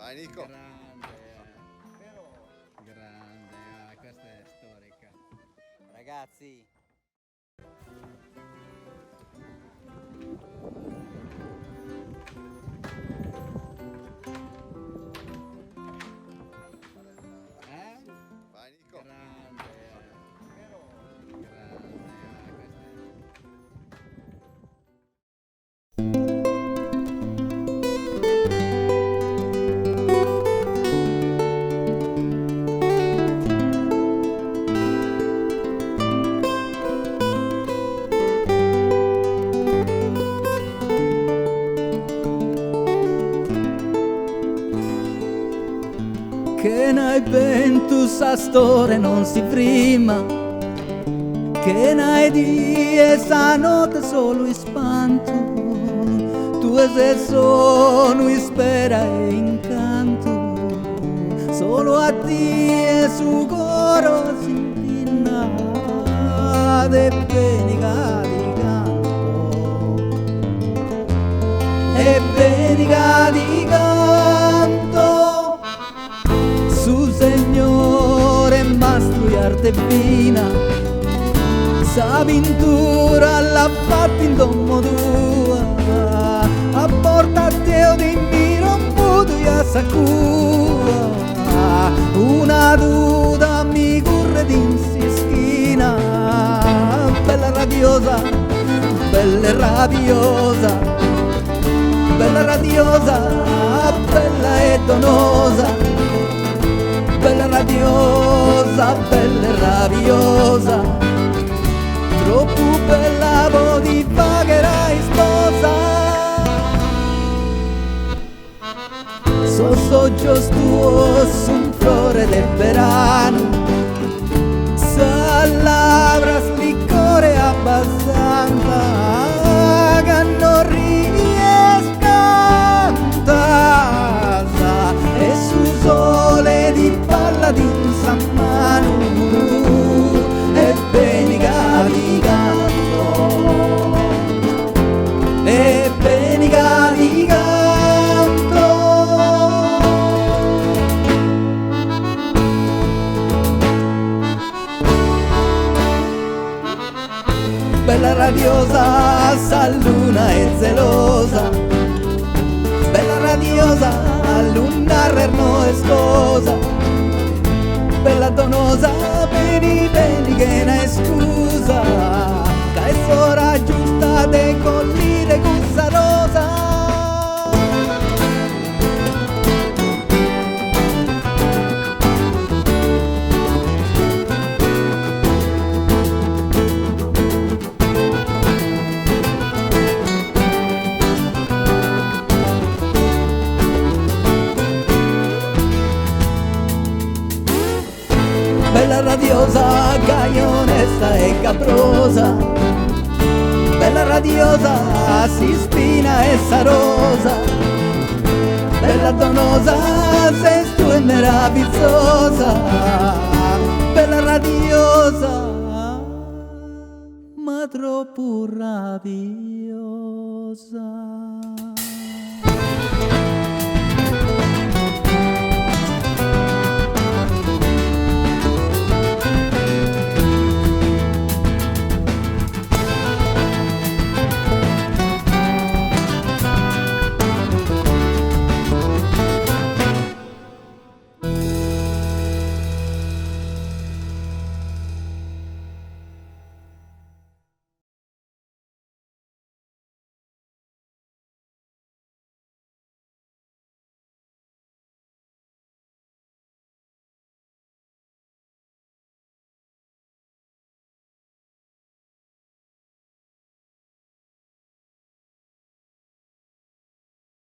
Vai Nico. Grande, questa è storica. Ragazzi, Vai Nico. Grande, che n'hai vento sa storia non si prima, che n'hai di esa notte solo ispanto, tu sei sono spera e incanto, solo a te e su coro si impinna de benica di canto, e benica di canto. Su Signore mastro e arte fina, sa pintura l'ha fatta in domo tua, a porta te di miro muto e a sacua, una duda mi corre d'insi schina, bella radiosa, bella radiosa, bella radiosa, bella e donosa, bella radiosa, bella rabiosa, troppo bella di pagherai sposa. So giusto un fiore del verano, salabras licore abbastanza che non riesca e su sole di palla di un sammano e benica di canto, e benica di canto. Bella radiosa, sa luna e zelosa, bella radiosa, luna rerno e sposa, bella donosa, beni che ne scusa, che è sora giusta de collire gussa rosa. Bella radiosa, che onesta e caprosa, bella radiosa, si spina e sarosa, bella donosa, sei tu e meravigliosa, bella radiosa, ma troppo rabiosa.